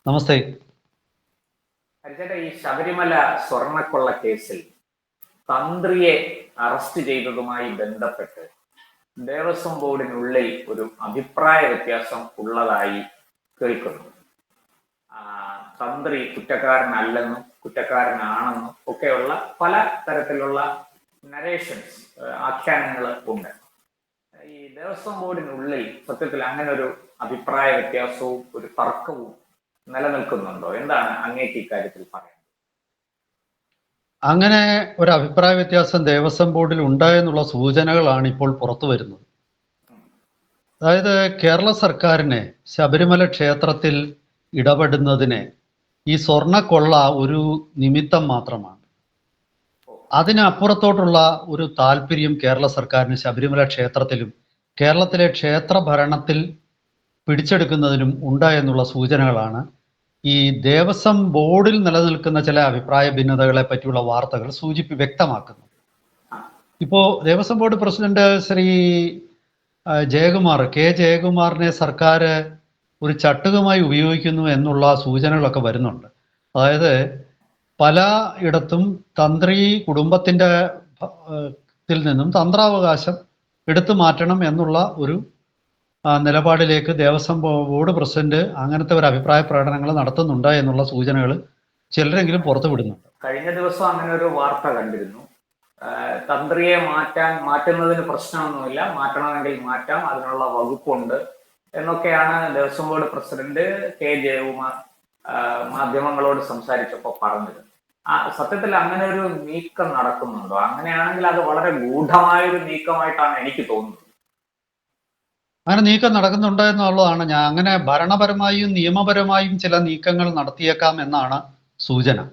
നമസ്തേ. ഹരിചേട്ടാ, ഈ ശബരിമല സ്വർണക്കൊള്ള കേസിൽ തന്ത്രിയെ അറസ്റ്റ് ചെയ്തതുമായി ബന്ധപ്പെട്ട് ദേവസ്വം ബോർഡിനുള്ളിൽ ഒരു അഭിപ്രായ വ്യത്യാസം ഉള്ളതായി കേൾക്കുന്നു. തന്ത്രി കുറ്റക്കാരനല്ലെന്നും കുറ്റക്കാരനാണെന്നും ഒക്കെയുള്ള പല തരത്തിലുള്ള നരേഷൻസ്, ആഖ്യാനങ്ങൾ ഉണ്ട്. ഈ ദേവസ്വം ബോർഡിനുള്ളിൽ സത്യത്തിൽ അങ്ങനെ ഒരു അഭിപ്രായ വ്യത്യാസവും ഒരു തർക്കവും നിലനിൽക്കുന്നുണ്ടോ? എന്താണ് അങ്ങേക്ക് ഇക്കാര്യത്തിൽ പറയാൻ? അങ്ങനെ ഒരു അഭിപ്രായ വ്യത്യാസം ദേവസ്വം ബോർഡിൽ ഉണ്ടായെന്നുള്ള സൂചനകളാണ് ഇപ്പോൾ പുറത്തു വരുന്നത്. അതായത് കേരള സർക്കാരിനെ ശബരിമല ക്ഷേത്രത്തിൽ ഇടപെടുന്നതിനെ ഈ സ്വർണ്ണക്കൊള്ള ഒരു നിമിത്തം മാത്രമാണ്. അതിനപ്പുറത്തോട്ടുള്ള ഒരു താല്പര്യം കേരള സർക്കാരിന് ശബരിമല ക്ഷേത്രത്തിലും കേരളത്തിലെ ക്ഷേത്ര ഭരണത്തിൽ പിടിച്ചെടുക്കുന്നതിനും ഉണ്ടായെന്നുള്ള സൂചനകളാണ് ഈ ദേവസ്വം ബോർഡിൽ നിലനിൽക്കുന്ന ചില അഭിപ്രായ ഭിന്നതകളെ പറ്റിയുള്ള വാർത്തകൾ വ്യക്തമാക്കുന്നു. ഇപ്പോൾ Devaswom board president Shri K ജയകുമാറിനെ സർക്കാർ ഒരു ചട്ടുകമായി ഉപയോഗിക്കുന്നു എന്നുള്ള സൂചനകളൊക്കെ വരുന്നുണ്ട്. അതായത് പല ഇടത്തും തന്ത്രി കുടുംബത്തിൻ്റെ നിന്നും തന്ത്രാവകാശം എടുത്തു മാറ്റണം എന്നുള്ള ഒരു നിലപാടിലേക്ക് ദേവസ്വം ബോർഡ് പ്രസിഡന്റ് അങ്ങനത്തെ ഒരു അഭിപ്രായ പ്രകടനങ്ങൾ നടത്തുന്നുണ്ട് എന്നുള്ള സൂചനകൾ ചിലരെങ്കിലും പുറത്തു വിടുന്നുണ്ട്. കഴിഞ്ഞ ദിവസം അങ്ങനെ ഒരു വാർത്ത കണ്ടിരുന്നു. തന്ത്രിയെ മാറ്റുന്നതിന് പ്രശ്നമൊന്നുമില്ല, മാറ്റണമെങ്കിൽ മാറ്റാം, അതിനുള്ള വകുപ്പുണ്ട് എന്നൊക്കെയാണ് Devaswom board president K Jayakumar മാധ്യമങ്ങളോട് സംസാരിച്ചപ്പോൾ പറഞ്ഞത്. സത്യത്തിൽ അങ്ങനെ ഒരു നീക്കം നടക്കുന്നുണ്ടോ? അങ്ങനെയാണെങ്കിൽ അത് വളരെ ഗൂഢമായൊരു നീക്കമായിട്ടാണ് എനിക്ക് തോന്നുന്നത്. അങ്ങനെ നീക്കം നടക്കുന്നുണ്ട് എന്നുള്ളതാണ്. അങ്ങനെ ഭരണപരമായും നിയമപരമായും ചില നീക്കങ്ങൾ നടത്തിയേക്കാം എന്നാണ് സൂചന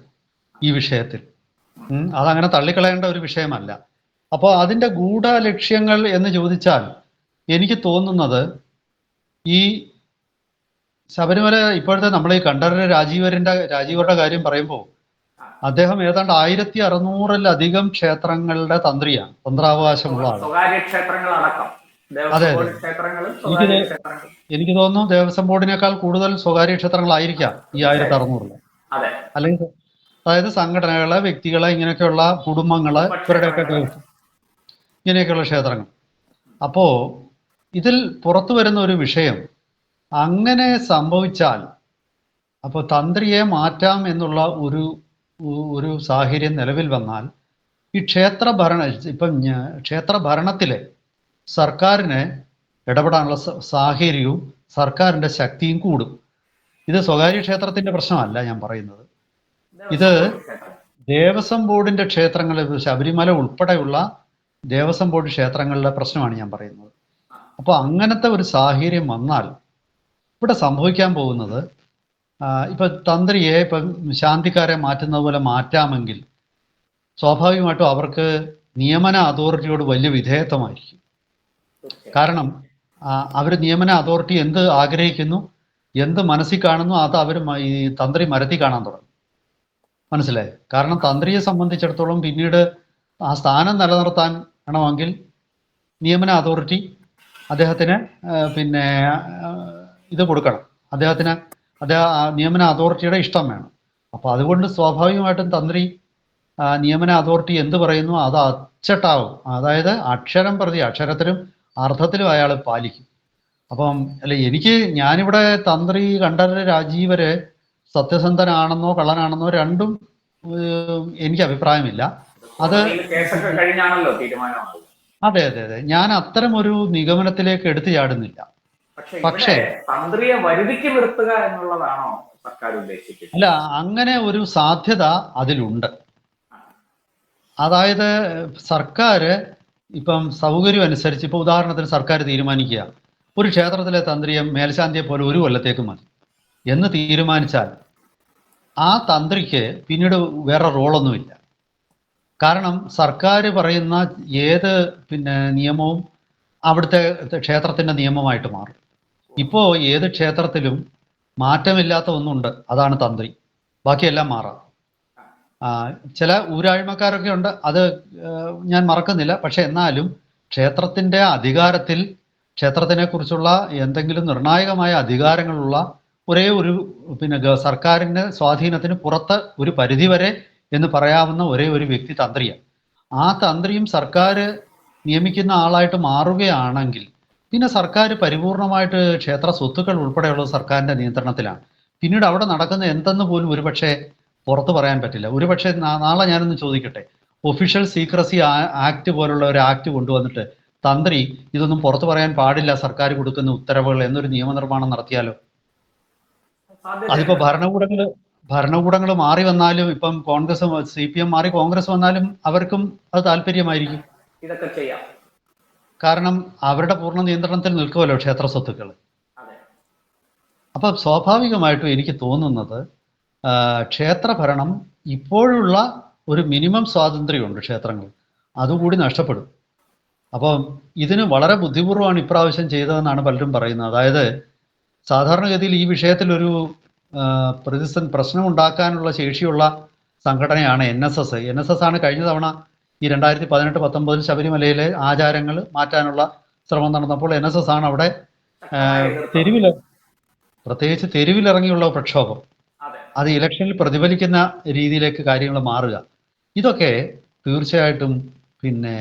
ഈ വിഷയത്തിൽ. അതങ്ങനെ തള്ളിക്കളയേണ്ട ഒരു വിഷയമല്ല. അപ്പോൾ അതിൻ്റെ ഗൂഢ ലക്ഷ്യങ്ങൾ എന്ന് ചോദിച്ചാൽ എനിക്ക് തോന്നുന്നത് ഈ ശബരിമല ഇപ്പോഴത്തെ നമ്മൾ ഈ കണ്ഠരര് രാജീവരുടെ കാര്യം പറയുമ്പോൾ അദ്ദേഹം ഏതാണ്ട് 1600-ലധികം ക്ഷേത്രങ്ങളുടെ തന്ത്രിയാണ്, തന്ത്രാവകാശമുള്ള ആളാണ്. അതെ, എനിക്ക് തോന്നുന്നു ദേവസ്വം ബോർഡിനേക്കാൾ കൂടുതൽ സ്വകാര്യ ക്ഷേത്രങ്ങളായിരിക്കാം ഈ 1600. അല്ലെങ്കിൽ അതായത് സംഘടനകളെ, വ്യക്തികളെ, ഇങ്ങനെയൊക്കെയുള്ള കുടുംബങ്ങളെ, ഇവരുടെയൊക്കെ ഇങ്ങനെയൊക്കെയുള്ള ക്ഷേത്രങ്ങൾ. അപ്പോൾ ഇതിൽ പുറത്തു വരുന്ന ഒരു വിഷയം, അങ്ങനെ സംഭവിച്ചാൽ അപ്പോൾ തന്ത്രിയെ മാറ്റാം എന്നുള്ള ഒരു സാഹചര്യം നിലവിൽ വന്നാൽ ഈ ക്ഷേത്ര ഭരണത്തിലെ സർക്കാരിന് ഇടപെടാനുള്ള സാഹചര്യവും സർക്കാരിൻ്റെ ശക്തിയും കൂടും. ഇത് സ്വകാര്യ ക്ഷേത്രത്തിൻ്റെ പ്രശ്നമല്ല ഞാൻ പറയുന്നത്, ഇത് ദേവസ്വം ബോർഡിൻ്റെ ക്ഷേത്രങ്ങളിൽ, ശബരിമല ഉൾപ്പെടെയുള്ള ദേവസ്വം ബോർഡ് ക്ഷേത്രങ്ങളുടെ പ്രശ്നമാണ് ഞാൻ പറയുന്നത്. അപ്പോൾ അങ്ങനത്തെ ഒരു സാഹചര്യം വന്നാൽ ഇവിടെ സംഭവിക്കാൻ പോകുന്നത്, തന്ത്രിയെ ശാന്തിക്കാരെ മാറ്റുന്നത് പോലെ മാറ്റാമെങ്കിൽ സ്വാഭാവികമായിട്ടും അവർക്ക് നിയമന അതോറിറ്റിയോട് വലിയ വിധേയത്വമായിരിക്കും. കാരണം അവർ നിയമന അതോറിറ്റി എന്ത് ആഗ്രഹിക്കുന്നു, എന്ത് മനസ്സിൽ കാണുന്നു, അത് അവർ ഈ തന്ത്രി മരത്തിൽ കാണാൻ തുടങ്ങും. മനസ്സിലായി? കാരണം തന്ത്രിയെ സംബന്ധിച്ചിടത്തോളം പിന്നീട് ആ സ്ഥാനം നിലനിർത്താൻ വേണമെങ്കിൽ നിയമന അതോറിറ്റി അദ്ദേഹത്തിന് ഇത് കൊടുക്കണം, അദ്ദേഹം നിയമന അതോറിറ്റിയുടെ ഇഷ്ടം വേണം. അപ്പോൾ അതുകൊണ്ട് സ്വാഭാവികമായിട്ടും തന്ത്രി നിയമന അതോറിറ്റി എന്ത് പറയുന്നു അത് അച്ചട്ടാവും. അതായത് അക്ഷരം പ്രതി അക്ഷരത്തിലും അർത്ഥത്തിലും അയാൾ പാലിക്കും. അപ്പം ഞാനിവിടെ തന്ത്രി കണ്ഠരര് രാജീവര് സത്യസന്ധനാണെന്നോ കള്ളനാണെന്നോ രണ്ടും എനിക്ക് അഭിപ്രായമില്ല. അത് അതെ, ഞാൻ അത്തരം ഒരു നിഗമനത്തിലേക്ക് എടുത്തു ചാടുന്നില്ല. പക്ഷേ തന്ത്രിയെ വരുതിക്ക് നിർത്തുക എന്നുള്ളതാണോ സർക്കാർ ഉദ്ദേശിക്കുന്നത്? അല്ല, അങ്ങനെ ഒരു സാധ്യത അതിലുണ്ട്. അതായത് സർക്കാർ ഇപ്പം സൗകര്യം അനുസരിച്ച്, ഇപ്പോൾ ഉദാഹരണത്തിന് സർക്കാർ തീരുമാനിക്കുക ഒരു ക്ഷേത്രത്തിലെ തന്ത്രിയെ മേൽശാന്തിയെ പോലെ 1 കൊല്ലത്തേക്ക് മതി എന്ന് തീരുമാനിച്ചാൽ ആ തന്ത്രിക്ക് പിന്നീട് വേറെ റോളൊന്നുമില്ല. കാരണം സർക്കാർ പറയുന്ന ഏത് നിയമവും അവിടുത്തെ ക്ഷേത്രത്തിൻ്റെ നിയമമായിട്ട് മാറും. ഇപ്പോൾ ഏത് ക്ഷേത്രത്തിലും മാറ്റമില്ലാത്ത ഒന്നുണ്ട്, അതാണ് തന്ത്രി. ബാക്കിയെല്ലാം മാറാം. ചില ഊരാഴ്മക്കാരൊക്കെ ഉണ്ട്, അത് ഞാൻ മറക്കുന്നില്ല. പക്ഷെ എന്നാലും ക്ഷേത്രത്തിൻ്റെ അധികാരത്തിൽ ക്ഷേത്രത്തിനെ കുറിച്ചുള്ള എന്തെങ്കിലും നിർണായകമായ അധികാരങ്ങളുള്ള ഒരേ ഒരു പിന്നെ സർക്കാരിൻ്റെ സ്വാധീനത്തിന് പുറത്ത് ഒരു പരിധിവരെ എന്ന് പറയാവുന്ന ഒരേ ഒരു വ്യക്തി തന്ത്രിയാണ്. ആ തന്ത്രിയും സർക്കാർ നിയമിക്കുന്ന ആളായിട്ട് മാറുകയാണെങ്കിൽ പിന്നെ സർക്കാർ പരിപൂർണമായിട്ട് ക്ഷേത്ര സ്വത്തുക്കൾ ഉൾപ്പെടെയുള്ളത് സർക്കാരിൻ്റെ നിയന്ത്രണത്തിലാണ്. പിന്നീട് അവിടെ നടക്കുന്ന എന്തെന്ന് പോലും ഒരുപക്ഷെ പുറത്ത് പറയാൻ പറ്റില്ല. ഒരുപക്ഷെ നാളെ ഞാനൊന്ന് ചോദിക്കട്ടെ, ഒഫീഷ്യൽ സീക്രസി ആക്ട് പോലുള്ള ഒരു ആക്ട് കൊണ്ടുവന്നിട്ട് തന്ത്രി ഇതൊന്നും പുറത്തു പറയാൻ പാടില്ല സർക്കാർ കൊടുക്കുന്ന ഉത്തരവുകൾ എന്നൊരു നിയമനിർമ്മാണം നടത്തിയാലോ? അതിപ്പോ ഭരണകൂടങ്ങൾ മാറി വന്നാലും, ഇപ്പം കോൺഗ്രസ് CPM മാറി കോൺഗ്രസ് വന്നാലും അവർക്കും അത് താല്പര്യമായിരിക്കും. ഇതൊക്കെ ചെയ്യാം. കാരണം അവരുടെ പൂർണ്ണ നിയന്ത്രണത്തിൽ നിൽക്കുമല്ലോ ക്ഷേത്ര സ്വത്തുക്കൾ. അപ്പൊ സ്വാഭാവികമായിട്ടും എനിക്ക് തോന്നുന്നത് ക്ഷേത്രഭരണം ഇപ്പോഴുള്ള ഒരു മിനിമം സ്വാതന്ത്ര്യമുണ്ട് ക്ഷേത്രങ്ങൾ, അതുകൂടി നഷ്ടപ്പെടും. അപ്പം ഇതിന് വളരെ ബുദ്ധിപൂർവ്വമാണ് ഇപ്രാവശ്യം ചെയ്തതെന്നാണ് പലരും പറയുന്നത്. അതായത് സാധാരണഗതിയിൽ ഈ വിഷയത്തിൽ ഒരു പ്രശ്നം ഉണ്ടാക്കാനുള്ള ശേഷിയുള്ള സംഘടനയാണ് NSS. NSS ആണ് കഴിഞ്ഞ തവണ ഈ 2018-19 ശബരിമലയിലെ ആചാരങ്ങൾ മാറ്റാനുള്ള ശ്രമം നടന്നപ്പോൾ NSS ആണ് അവിടെ പ്രത്യേകിച്ച് തെരുവിലിറങ്ങിയുള്ള പ്രക്ഷോഭം, അത് ഇലക്ഷനിൽ പ്രതിഫലിക്കുന്ന രീതിയിലേക്ക് കാര്യങ്ങൾ മാറുക, ഇതൊക്കെ തീർച്ചയായിട്ടും പിന്നെ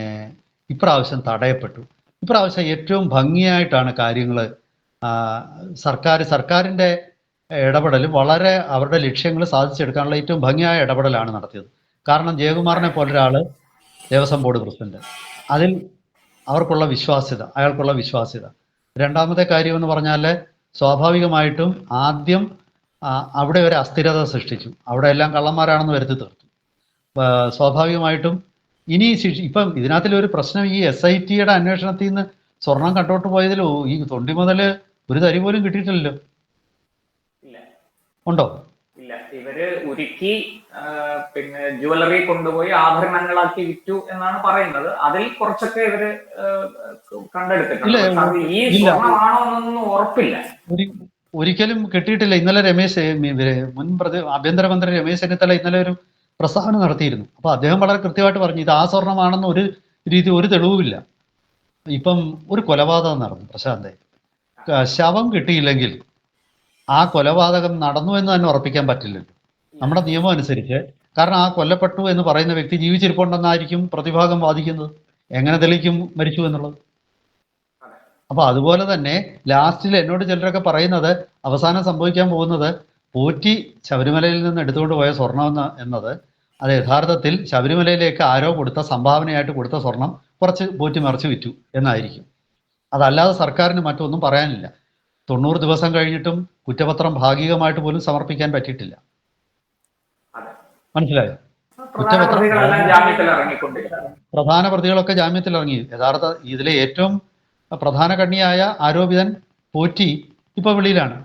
ഇപ്രാവശ്യം തടയപ്പെട്ടു. ഇപ്രാവശ്യം ഏറ്റവും ഭംഗിയായിട്ടാണ് കാര്യങ്ങൾ സർക്കാരിൻ്റെ ഇടപെടൽ വളരെ അവരുടെ ലക്ഷ്യങ്ങൾ സാധിച്ചെടുക്കാനുള്ള ഏറ്റവും ഭംഗിയായ ഇടപെടലാണ് നടത്തിയത്. കാരണം ജയകുമാറിനെ പോലൊരാൾ ദേവസ്വം ബോർഡ് പ്രസിഡന്റ്, അതിൽ അയാൾക്കുള്ള വിശ്വാസ്യത. രണ്ടാമത്തെ കാര്യം എന്ന് പറഞ്ഞാൽ സ്വാഭാവികമായിട്ടും ആദ്യം അവിടെ ഒരു അസ്ഥിരത സൃഷ്ടിച്ചു. അവിടെ എല്ലാം കള്ളന്മാരാണെന്ന് വരുത്തി തീർത്തു. സ്വാഭാവികമായിട്ടും ഇനി ഇപ്പം ഇതിനകത്തിലൊരു പ്രശ്നം, ഈ SITയുടെ അന്വേഷണത്തിൽ നിന്ന് സ്വർണം കണ്ടോട്ട് പോയതിൽ ഈ തൊണ്ടി മുതൽ ഒരു തരി പോലും കിട്ടിയിട്ടില്ലല്ലോ. ഉണ്ടോ? ഇല്ല. ഇവര് ഉരുക്കി പിന്നെ ജുവലറി കൊണ്ടുപോയി ആഭരണങ്ങളാക്കി വിറ്റു എന്നാണ് പറയുന്നത്. അതിൽ കുറച്ചൊക്കെ ഇവര് കണ്ടെടുത്തിട്ടുണ്ട്. ഈ സ്വർണ്ണമാണോ എന്നൊന്നും ഉറപ്പില്ല. ഒരിക്കലും കിട്ടിയിട്ടില്ല. ഇന്നലെ ആഭ്യന്തരമന്ത്രി രമേശ് ചെന്നിത്തല ഇന്നലെ ഒരു പ്രസ്താവന നടത്തിയിരുന്നു. അപ്പൊ അദ്ദേഹം വളരെ കൃത്യമായിട്ട് പറഞ്ഞു ഇത് ആ സ്വർണ്ണമാണെന്ന് ഒരു തെളിവുമില്ല. ഇപ്പം ഒരു കൊലപാതകം നടന്നു പ്രശാന്തേ, ശവം കിട്ടിയില്ലെങ്കിൽ ആ കൊലപാതകം നടന്നു എന്ന് തന്നെ ഉറപ്പിക്കാൻ പറ്റില്ലല്ലോ നമ്മുടെ നിയമം അനുസരിച്ച്. കാരണം ആ കൊല്ലപ്പെട്ടു എന്ന് പറയുന്ന വ്യക്തി ജീവിച്ചിരിപ്പുണ്ടെന്നായിരിക്കും പ്രതിഭാഗം വാദിക്കുന്നത്. എങ്ങനെ തെളിയിക്കും മരിച്ചു എന്നുള്ളത്? അപ്പൊ അതുപോലെ തന്നെ ലാസ്റ്റിൽ എന്നോട് ചിലരൊക്കെ പറയുന്നത് അവസാനം സംഭവിക്കാൻ പോകുന്നത് പോറ്റി ശബരിമലയിൽ നിന്ന് എടുത്തുകൊണ്ട് പോയ സ്വർണം എന്നത് അത് യഥാർത്ഥത്തിൽ ശബരിമലയിലേക്ക് ആരോ കൊടുത്ത സംഭാവനയായിട്ട് കൊടുത്ത സ്വർണം കുറച്ച് പോറ്റി മറിച്ച് വിറ്റു എന്നായിരിക്കും. അതല്ലാതെ സർക്കാരിന് മറ്റൊന്നും പറയാനില്ല. 90 ദിവസം കഴിഞ്ഞിട്ടും കുറ്റപത്രം ഭാഗികമായിട്ട് പോലും സമർപ്പിക്കാൻ പറ്റിയിട്ടില്ല. മനസ്സിലായോ? പ്രധാന പ്രതികളൊക്കെ ജാമ്യത്തിൽ ഇറങ്ങി. ഇതിലെ ഏറ്റവും പ്രധാന കണ്ണിയായ ആരോപിതൻ പോറ്റി ഇപ്പൊ വെളിയിലാണ്.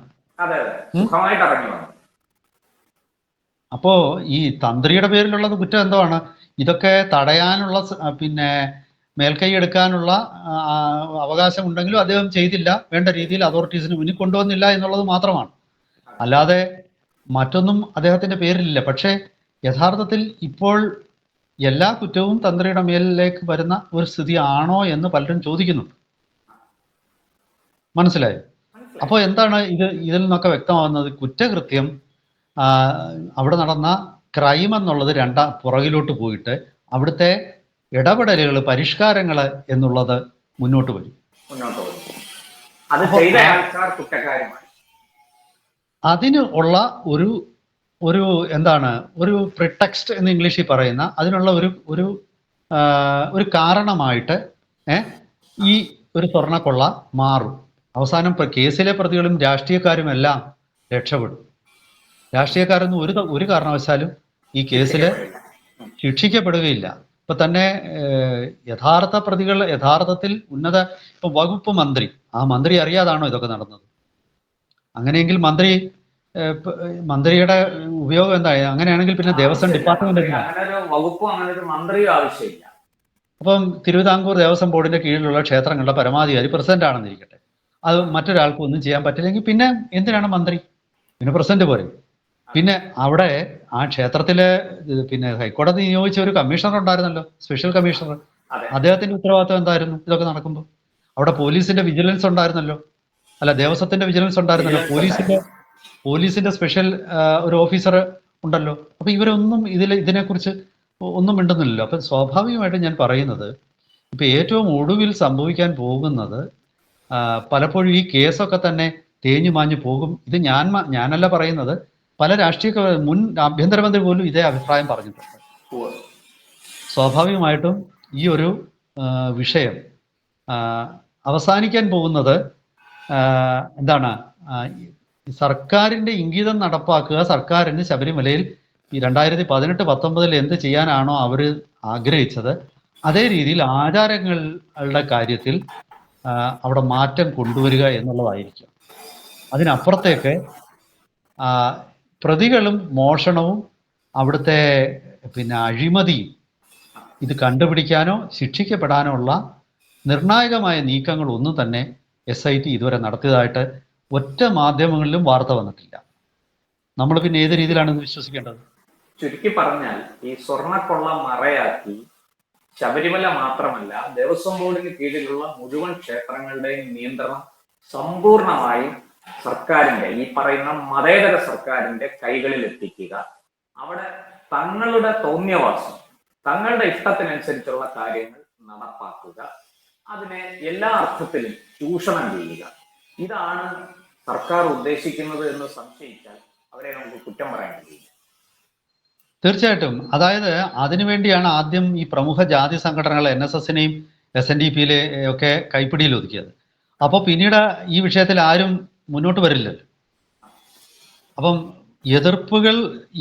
അപ്പോ ഈ തന്ത്രിയുടെ പേരിലുള്ളത് കുറ്റം എന്താണ്? ഇതൊക്കെ തടയാനുള്ള പിന്നെ മേൽക്കൈ എടുക്കാനുള്ള അവകാശം ഉണ്ടെങ്കിലും അദ്ദേഹം ചെയ്തില്ല, വേണ്ട രീതിയിൽ അതോറിറ്റീസിന് മുന്നിൽ കൊണ്ടുവന്നില്ല എന്നുള്ളത് മാത്രമാണ്. അല്ലാതെ മറ്റൊന്നും അദ്ദേഹത്തിന്റെ പേരിലില്ല. പക്ഷേ യഥാർത്ഥത്തിൽ ഇപ്പോൾ എല്ലാ കുറ്റവും തന്ത്രിയുടെ മേലിലേക്ക് വരുന്ന ഒരു സ്ഥിതി ആണോ എന്ന് പലരും ചോദിക്കുന്നുണ്ട്. മനസ്സിലായോ? അപ്പോൾ എന്താണ് ഇതിൽ നിന്നൊക്കെ വ്യക്തമാകുന്നത്? കുറ്റകൃത്യം അവിടെ നടന്ന ക്രൈം എന്നുള്ളത് പുറകിലോട്ട് പോയിട്ട് അവിടുത്തെ ഇടപെടലുകൾ, പരിഷ്കാരങ്ങൾ എന്നുള്ളത് മുന്നോട്ട് വരും. അതിന് ഉള്ള ഒരു പ്രിടെക്സ്റ്റ് എന്ന് ഇംഗ്ലീഷിൽ പറയുന്ന അതിനുള്ള ഒരു കാരണമായിട്ട് ഈ ഒരു സ്വർണ്ണക്കൊള്ള മാറും. അവസാനം കേസിലെ പ്രതികളും രാഷ്ട്രീയക്കാരും എല്ലാം രക്ഷപ്പെടും. രാഷ്ട്രീയക്കാരൊന്നും ഒരു കാരണവശാലും ഈ കേസിൽ ശിക്ഷിക്കപ്പെടുകയില്ല. ഇപ്പൊ തന്നെ യഥാർത്ഥ പ്രതികൾ യഥാർത്ഥത്തിൽ ഇപ്പൊ വകുപ്പ് മന്ത്രി, ആ മന്ത്രി അറിയാതാണോ ഇതൊക്കെ നടന്നത്? അങ്ങനെയെങ്കിൽ മന്ത്രിയുടെ ഉപയോഗം എന്താ? അങ്ങനെയാണെങ്കിൽ പിന്നെ ദേവസ്വം ഡിപ്പാർട്ട്മെന്റ് അപ്പം തിരുവിതാംകൂർ ദേവസ്വം ബോർഡിന്റെ കീഴിലുള്ള ക്ഷേത്രങ്ങളുടെ പരമാധികാരി പ്രസിഡന്റ് ആണെന്നിരിക്കട്ടെ, അത് മറ്റൊരാൾക്ക് ഒന്നും ചെയ്യാൻ പറ്റില്ലെങ്കിൽ പിന്നെ എന്തിനാണ് മന്ത്രി? പിന്നെ പ്രസിഡന്റ് പോരെ. പിന്നെ അവിടെ ആ ക്ഷേത്രത്തിലെ പിന്നെ ഹൈക്കോടതി നിയോഗിച്ച ഒരു കമ്മീഷണർ ഉണ്ടായിരുന്നല്ലോ, സ്പെഷ്യൽ കമ്മീഷണർ. അദ്ദേഹത്തിന്റെ ഉത്തരവാദിത്വം എന്തായിരുന്നു ഇതൊക്കെ നടക്കുമ്പോൾ? അവിടെ പോലീസിന്റെ വിജിലൻസ് ഉണ്ടായിരുന്നല്ലോ, അല്ല ദേവസ്വത്തിന്റെ വിജിലൻസ് ഉണ്ടായിരുന്നല്ലോ, പോലീസിന്റെ പോലീസിന്റെ സ്പെഷ്യൽ ഒരു ഓഫീസർ ഉണ്ടല്ലോ. അപ്പൊ ഇവരൊന്നും ഇതിനെക്കുറിച്ച് ഒന്നും മിണ്ടുന്നില്ലല്ലോ. അപ്പൊ സ്വാഭാവികമായിട്ടും ഞാൻ പറയുന്നത്, ഇപ്പൊ ഏറ്റവും ഒടുവിൽ സംഭവിക്കാൻ പോകുന്നത് പലപ്പോഴും ഈ കേസൊക്കെ തന്നെ തേഞ്ഞു മാഞ്ഞു പോകും. ഇത് ഞാനല്ല പറയുന്നത്, പല രാഷ്ട്രീയ മുൻ ആഭ്യന്തരമന്ത്രി പോലും ഇതേ അഭിപ്രായം പറഞ്ഞിട്ടുണ്ട്. സ്വാഭാവികമായിട്ടും ഈ ഒരു വിഷയം അവസാനിക്കാൻ പോകുന്നത് എന്താണ്, സർക്കാരിന്റെ ഇംഗിതം നടപ്പാക്കുക, സർക്കാരിന് ശബരിമലയിൽ ഈ 2018-19 എന്ത് ചെയ്യാനാണോ അവർ ആഗ്രഹിച്ചത് അതേ രീതിയിൽ ആചാരങ്ങളുടെ കാര്യത്തിൽ അവിടെ മാറ്റം കൊണ്ടുവരിക എന്നുള്ളതായിരിക്കും. അതിനപ്പുറത്തേക്ക് പ്രതികളും മോഷണവും അവിടുത്തെ അഴിമതിയും ഇത് കണ്ടുപിടിക്കാനോ ശിക്ഷിക്കപ്പെടാനോ ഉള്ള നിർണായകമായ നീക്കങ്ങൾ ഒന്നും തന്നെ SIT ഇതുവരെ നടത്തിയതായിട്ട് ഒറ്റ മാധ്യമങ്ങളിലും വാർത്ത വന്നിട്ടില്ല. നമ്മൾ പിന്നെ ഏത് രീതിയിലാണ് വിശ്വസിക്കേണ്ടത്? ചുരുക്കി പറഞ്ഞാൽ ഈ സ്വർണ്ണക്കൊള്ള മറയാക്കി ശബരിമല മാത്രമല്ല ദേവസ്വം ബോർഡിന് കീഴിലുള്ള മുഴുവൻ ക്ഷേത്രങ്ങളുടെയും നിയന്ത്രണം സമ്പൂർണമായും സർക്കാരിന്റെ, ഈ പറയുന്ന മതേതര സർക്കാരിന്റെ കൈകളിൽ എത്തിക്കുക. അവിടെ തങ്ങളുടെ തോന്നിയവാസം, തങ്ങളുടെ ഇഷ്ടത്തിനനുസരിച്ചുള്ള കാര്യങ്ങൾ നടപ്പാക്കുക, അതിനെ എല്ലാ അർത്ഥത്തിലും ചൂഷണം ചെയ്യുക. ഇതാണ് സർക്കാർ ഉദ്ദേശിക്കുന്നത് എന്ന് സംശയിച്ചാൽ അവരെ നമുക്ക് കുറ്റം പറയാൻ കഴിയില്ല. തീർച്ചയായിട്ടും. അതായത് അതിനുവേണ്ടിയാണ് ആദ്യം ഈ പ്രമുഖ ജാതി സംഘടനകൾ NSSനെയും SNDPയിലെ ഒക്കെ കൈപ്പിടിയിൽ ഒതുക്കിയത്. അപ്പോൾ പിന്നീട് ഈ വിഷയത്തിൽ ആരും മുന്നോട്ട് വരില്ലല്ലോ. അപ്പം എതിർപ്പുകൾ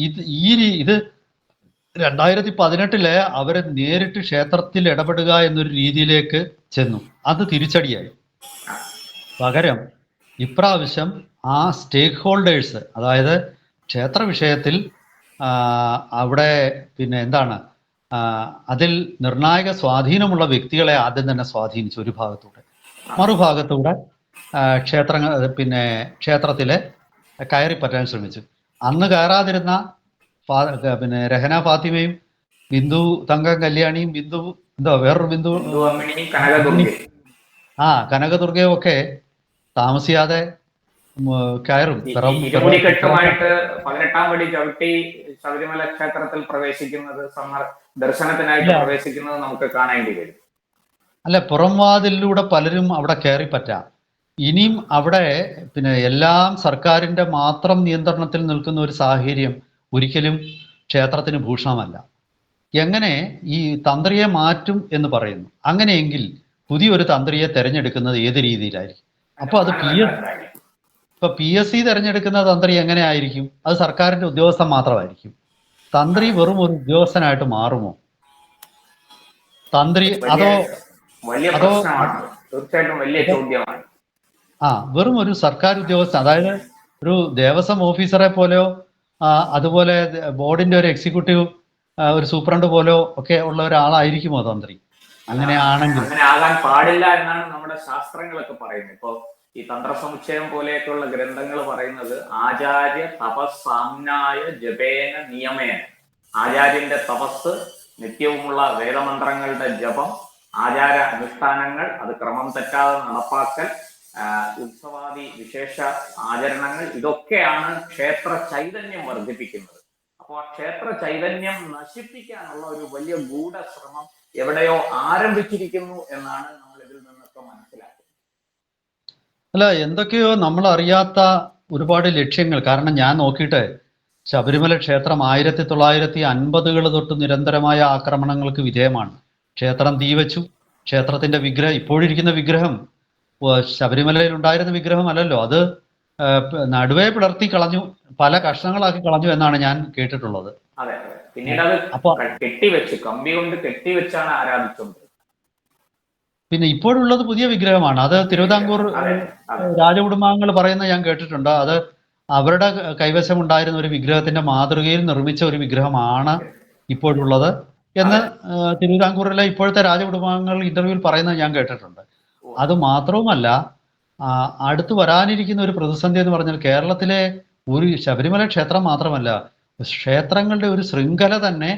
ഇത് 2018 അവരെ നേരിട്ട് ക്ഷേത്രത്തിൽ ഇടപെടുക എന്നൊരു രീതിയിലേക്ക് ചെന്നു. അത് തിരിച്ചടിയായി. പകരം ഇപ്രാവശ്യം ആ സ്റ്റേക്ക് ഹോൾഡേഴ്സ്, അതായത് ക്ഷേത്ര വിഷയത്തിൽ അവിടെ അതിൽ നിർണായക സ്വാധീനമുള്ള വ്യക്തികളെ ആദ്യം തന്നെ സ്വാധീനിച്ചു ഒരു ഭാഗത്തൂടെ. മറുഭാഗത്തൂടെ ക്ഷേത്രത്തിലെ കയറിപ്പറ്റാൻ ശ്രമിച്ചു. അന്ന് കയറാതിരുന്ന രഹന ഫാത്തിമയും ബിന്ദു തങ്കം കല്യാണിയും വേറൊരു ബിന്ദു കനകദുർഗയും ഒക്കെ താമസിയാതെ കയറും. 18 പടി ചവിട്ടി ശബരിമല ക്ഷേത്രത്തിൽ പ്രവേശിക്കുന്നത്, ദർശനത്തിനായിട്ട് പ്രവേശിക്കുന്നത് നമുക്ക് കാണേണ്ടി വരും. അല്ല, പുറംവാതിലൂടെ പലരും അവിടെ കയറിപ്പറ്റാം. ഇനിയും അവിടെ എല്ലാം സർക്കാരിന്റെ മാത്രം നിയന്ത്രണത്തിൽ നിൽക്കുന്ന ഒരു സാഹചര്യം ഒരിക്കലും ക്ഷേത്രത്തിന് ഭൂഷണമല്ല. എങ്ങനെ ഈ തന്ത്രിയെ മാറ്റും എന്ന് പറയുന്നു? അങ്ങനെയെങ്കിൽ പുതിയൊരു തന്ത്രിയെ തെരഞ്ഞെടുക്കുന്നത് ഏത് രീതിയിലായിരിക്കും? അപ്പൊ അത് PSC തെരഞ്ഞെടുക്കുന്ന തന്ത്രി എങ്ങനെ ആയിരിക്കും? അത് സർക്കാരിന്റെ ഉദ്യോഗസ്ഥൻ മാത്രമായിരിക്കും. തന്ത്രി വെറും ഒരു ഉദ്യോഗസ്ഥനായിട്ട് മാറുമോ? തന്ത്രി വെറും ഒരു സർക്കാർ ഉദ്യോഗസ്ഥൻ, അതായത് ഒരു ദേവസ്വം ഓഫീസറെ പോലെയോ അതുപോലെ ബോർഡിന്റെ ഒരു എക്സിക്യൂട്ടീവ് ഒരു സൂപ്രണ്ട് പോലെയോ ഒക്കെ ഉള്ള ഒരാളായിരിക്കുമോ തന്ത്രി? അങ്ങനെയാണെങ്കിൽ അങ്ങനെ ആകാൻ പാടില്ല എന്നാണ് നമ്മുടെ ശാസ്ത്രങ്ങളൊക്കെ പറയുന്നത്. ഇപ്പൊ ഈ തന്ത്രസമുച്ചയം പോലെയൊക്കെയുള്ള ഗ്രന്ഥങ്ങൾ പറയുന്നത് ആചാര്യ തപസ്സാമ്നായ ജപേന നിയമേന. ആചാര്യന്റെ തപസ്, നിത്യവുമുള്ള വേദമന്ത്രങ്ങളുടെ ജപം, ആചാര അനുഷ്ഠാനങ്ങൾ അത് ക്രമം തെറ്റാതെ നടപ്പാക്കൽ, ഉത്സവാദി വിശേഷ ആചരണങ്ങൾ, ഇതൊക്കെയാണ് ക്ഷേത്ര ചൈതന്യം വർദ്ധിപ്പിക്കുന്നത്. അപ്പോൾ ആ ക്ഷേത്ര ചൈതന്യം നശിപ്പിക്കാനുള്ള ഒരു വലിയ ഗൂഢശ്രമം എവിടെയോ ആരംഭിച്ചിരിക്കുന്നു എന്നാണ് നമ്മൾ ഇതിൽ നിന്നൊക്കെ മനസ്സിലാക്കുന്നത്. അല്ല, എന്തൊക്കെയോ നമ്മൾ അറിയാത്ത ഒരുപാട് ലക്ഷ്യങ്ങൾ. കാരണം ഞാൻ നോക്കിയിട്ട് ശബരിമല ക്ഷേത്രം 1950 തൊട്ട് നിരന്തരമായ ആക്രമണങ്ങൾക്ക് വിധേയമാണ്. ക്ഷേത്രം തീവച്ചു. ക്ഷേത്രത്തിന്റെ വിഗ്രഹം, ഇപ്പോഴിരിക്കുന്ന വിഗ്രഹം ശബരിമലയിൽ ഉണ്ടായിരുന്ന വിഗ്രഹം അല്ലല്ലോ. അത് നടുവേ പിളർത്തി കളഞ്ഞു, പല കഷ്ണങ്ങളാക്കി കളഞ്ഞു എന്നാണ് ഞാൻ കേട്ടിട്ടുള്ളത്. അതെ, പിന്നീട് അത് കെട്ടിവെച്ച്, കമ്പി കൊണ്ട് കെട്ടിവെച്ചാണ് ആരാധിച്ചത്. പിന്നെ ഇപ്പോഴുള്ളത് പുതിയ വിഗ്രഹമാണ്. അത് തിരുവിതാംകൂർ രാജകുടുംബാംഗങ്ങൾ പറയുന്നത് ഞാൻ കേട്ടിട്ടുണ്ട്. അത് അവരുടെ കൈവശം ഉണ്ടായിരുന്ന ഒരു വിഗ്രഹത്തിന്റെ മാതൃകയിൽ നിർമ്മിച്ച ഒരു വിഗ്രഹമാണ് ഇപ്പോഴുള്ളത് എന്ന് തിരുവിതാംകൂറിലെ ഇപ്പോഴത്തെ രാജകുടുംബാംഗങ്ങൾ ഇന്റർവ്യൂവിൽ പറയുന്നത് ഞാൻ കേട്ടിട്ടുണ്ട്. അത് മാത്രവുമല്ല, അടുത്ത് വരാനിരിക്കുന്ന ഒരു പ്രതിസന്ധി എന്ന് പറഞ്ഞാൽ കേരളത്തിലെ ഒരു ശബരിമല ക്ഷേത്രം മാത്രമല്ല, ക്ഷേത്രങ്ങളുടെ ഒരു ശൃംഖല തന്നെ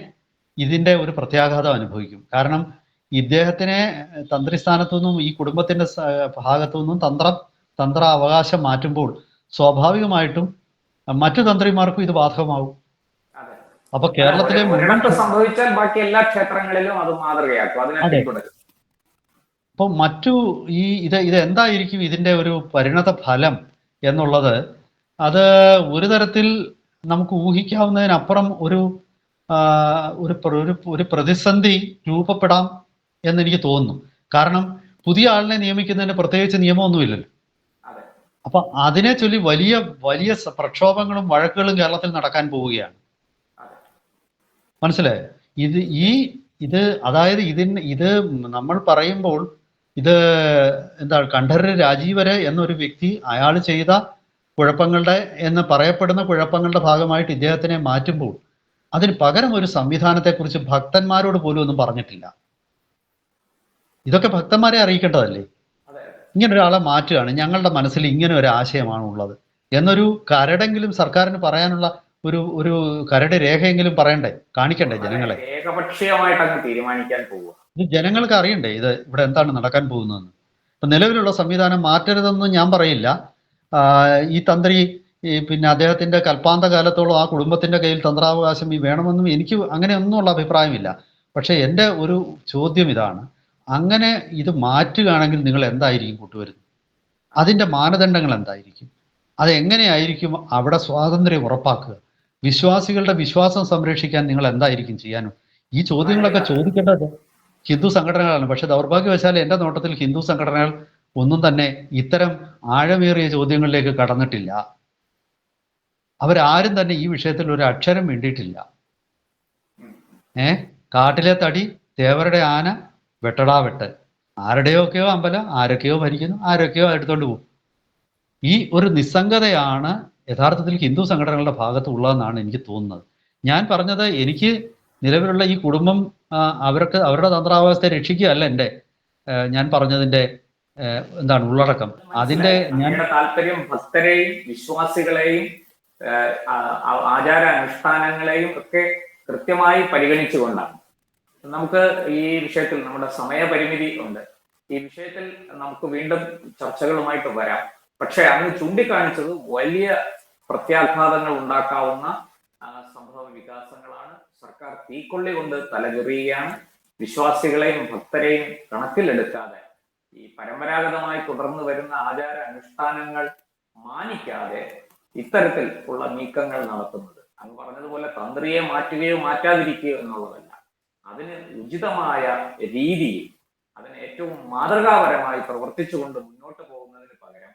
ഇതിന്റെ ഒരു പ്രത്യാഘാതം അനുഭവിക്കും. കാരണം ഇദ്ദേഹത്തിനെ തന്ത്രിസ്ഥാനത്തു നിന്നും ഈ കുടുംബത്തിന്റെ ഭാഗത്തു നിന്നും തന്ത്ര അവകാശം മാറ്റുമ്പോൾ സ്വാഭാവികമായിട്ടും മറ്റു തന്ത്രിമാർക്കും ഇത് ബാധകമാവും. അതെ. അപ്പൊ കേരളത്തിലെ ഒരിടത്ത് സംഭവിച്ചാൽ ബാക്കി എല്ലാ ക്ഷേത്രങ്ങളിലും അത് മാതൃകയാക്കും, അതിനെ അതെ. പിന്തുടരും. അപ്പോൾ മറ്റു ഇത് എന്തായിരിക്കും ഇതിന്റെ ഒരു പരിണത ഫലം എന്നുള്ളത്, അത് ഒരു തരത്തിൽ നമുക്ക് ഊഹിക്കാവുന്നതിനപ്പുറം ഒരു പ്രതിസന്ധി രൂപപ്പെടാം എന്നെനിക്ക് തോന്നുന്നു. കാരണം പുതിയ ആളിനെ നിയമിക്കുന്നതിന് പ്രത്യേകിച്ച് നിയമമൊന്നുമില്ലല്ലോ. അതെ. അപ്പൊ അതിനെ ചൊല്ലി വലിയ വലിയ പ്രക്ഷോഭങ്ങളും വഴക്കുകളും കേരളത്തിൽ നടക്കാൻ പോവുകയാണ്. അതെ. മനസ്സിലായോ? ഇത് അതായത് ഇത് നമ്മൾ പറയുമ്പോൾ ഇത് എന്താണ്, കണ്ഠരര് രാജീവര് എന്നൊരു വ്യക്തി അയാൾ ചെയ്ത കുഴപ്പങ്ങളുടെ എന്ന് പറയപ്പെടുന്ന കുഴപ്പങ്ങളുടെ ഭാഗമായിട്ട് ഇദ്ദേഹത്തിനെ മാറ്റുമ്പോൾ അതിന് പകരം ഒരു സംവിധാനത്തെക്കുറിച്ച് ഭക്തന്മാരോട് പോലും ഒന്നും പറഞ്ഞിട്ടില്ല. ഇതൊക്കെ ഭക്തന്മാരെ അറിയിക്കേണ്ടതല്ലേ? അതെ. ഇങ്ങനെ ഒരാളെ മാറ്റുകയാണ്, ഞങ്ങളുടെ മനസ്സിൽ ഇങ്ങനെ ഒരു ആശയമാണ് ഉള്ളത് എന്നൊരു കരടെങ്കിലും സർക്കാരിന് പറയാനുള്ള ഒരു കരട് രേഖയെങ്കിലും പറയണ്ടേ, കാണിക്കണ്ടേ ജനങ്ങളെ? ഏകപക്ഷീയമായിട്ട് അങ്ങ് തീരുമാനിക്കാൻ പോവുക. ഇത് ജനങ്ങൾക്ക് അറിയണ്ടേ ഇത് ഇവിടെ എന്താണ് നടക്കാൻ പോകുന്നതെന്ന്. ഇപ്പൊ നിലവിലുള്ള സംവിധാനം മാറ്റരുതെന്ന് ഞാൻ പറയില്ല. ഈ തന്ത്രി പിന്നെ അദ്ദേഹത്തിന്റെ കൽപ്പാന്ത കാലത്തോളം ആ കുടുംബത്തിന്റെ കയ്യിൽ തന്ത്രാവകാശം വേണമെന്നും എനിക്ക് അങ്ങനെയൊന്നുമുള്ള അഭിപ്രായമില്ല. പക്ഷെ എൻ്റെ ഒരു ചോദ്യം ഇതാണ്, അങ്ങനെ ഇത് മാറ്റുകയാണെങ്കിൽ നിങ്ങൾ എന്തായിരിക്കും കൊണ്ടുവരുന്നത്? അതിൻ്റെ മാനദണ്ഡങ്ങൾ എന്തായിരിക്കും? അതെങ്ങനെയായിരിക്കും അവിടെ സ്വാതന്ത്ര്യം ഉറപ്പാക്കുക? വിശ്വാസികളുടെ വിശ്വാസം സംരക്ഷിക്കാൻ നിങ്ങൾ എന്തായിരിക്കും ചെയ്യാനും? ഈ ചോദ്യങ്ങളൊക്കെ ചോദിക്കേണ്ടത് ഹിന്ദു സംഘടനകളാണ്. പക്ഷെ ദൗർഭാഗ്യവശാൽ എൻ്റെ നോട്ടത്തിൽ ഹിന്ദു സംഘടനകൾ ഒന്നും തന്നെ ഇത്തരം ആഴമേറിയ ചോദ്യങ്ങളിലേക്ക് കടന്നിട്ടില്ല. അവരാരും തന്നെ ഈ വിഷയത്തിൽ ഒരു അക്ഷരം വേണ്ടിയിട്ടില്ല. കാട്ടിലെ തടി തേവരുടെ ആന വെട്ടടാ വെട്ട്, ആരുടെയൊക്കെയോ അമ്പലം ആരൊക്കെയോ ഭരിക്കുന്നു, ആരൊക്കെയോ എടുത്തോണ്ട് പോകും. ഈ ഒരു നിസ്സംഗതയാണ് യഥാർത്ഥത്തിൽ ഹിന്ദു സംഘടനകളുടെ ഭാഗത്ത് ഉള്ളതെന്നാണ് എനിക്ക് തോന്നുന്നത്. ഞാൻ പറഞ്ഞത്, എനിക്ക് നിലവിലുള്ള ഈ കുടുംബം അവരുടെ തന്ത്രാവസ്ഥയെ രക്ഷിക്കുകയല്ല ഞാൻ പറഞ്ഞതിന്റെ എന്താണ് ഉള്ളടക്കം. അതിന്റെ താല്പര്യം ഭക്തരെയും വിശ്വാസികളെയും ആചാരാനുഷ്ഠാനങ്ങളെയും ഒക്കെ കൃത്യമായി പരിഗണിച്ചുകൊണ്ടാണ്. നമുക്ക് ഈ വിഷയത്തിൽ നമ്മുടെ സമയപരിമിതി ഉണ്ട്. ഈ വിഷയത്തിൽ നമുക്ക് വീണ്ടും ചർച്ചകളുമായിട്ട് വരാം. പക്ഷെ അങ്ങ് ചൂണ്ടിക്കാണിച്ചത് വലിയ പ്രത്യാഘാതങ്ങൾ ഉണ്ടാക്കാവുന്ന സംഭവ വികാസങ്ങളാണ്. സർക്കാർ തീക്കൊള്ളി കൊണ്ട് തലചൊറിയുകയാണ്. വിശ്വാസികളെയും ഭക്തരെയും കണക്കിലെടുക്കാതെ ഈ പരമ്പരാഗതമായി തുടർന്നു വരുന്ന ആചാര അനുഷ്ഠാനങ്ങൾ മാനിക്കാതെ ഇത്തരത്തിൽ ഉള്ള നീക്കങ്ങൾ നടത്തുന്നത്, അങ്ങ് പറഞ്ഞതുപോലെ തന്ത്രിയെ മാറ്റുകയോ മാറ്റാതിരിക്കുകയോ എന്നുള്ളതല്ല. അതിന് ഉചിതമായ രീതിയിൽ അതിന് ഏറ്റവും മാതൃകാപരമായി പ്രവർത്തിച്ചുകൊണ്ട് മുന്നോട്ട് പോകുന്നതിന് പകരം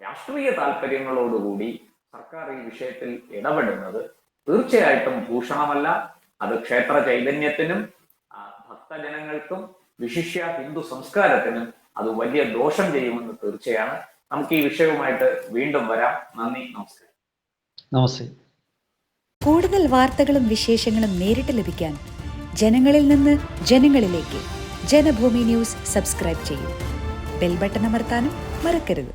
രാഷ്ട്രീയ താല്പര്യങ്ങളോടുകൂടി സർക്കാർ ഈ വിഷയത്തിൽ ഇടപെടുന്നത് തീർച്ചയായിട്ടും ഭൂഷണമല്ല. അത് ക്ഷേത്ര ചൈതന്യത്തിനും ഭക്തജനങ്ങൾക്കും വിശിഷ്യ ഹിന്ദു സംസ്കാരത്തിനും അത് വലിയ ദോഷം ചെയ്യുമെന്ന് തീർച്ചയാണ്. നമുക്ക് ഈ വിഷയവുമായിട്ട് വീണ്ടും വരാം. നന്ദി, നമസ്കാരം. നമസ്തേ. കൂടുതൽ വാർത്തകളും വിശേഷങ്ങളും നേരിട്ട് ലഭിക്കാൻ ജനങ്ങളിൽ നിന്ന് ജനങ്ങളിലേക്ക് ജനഭൂമി ന്യൂസ് സബ്സ്ക്രൈബ് ചെയ്യൂ. ബെൽ ബട്ടൺ അമർത്താനും മറക്കരുത്.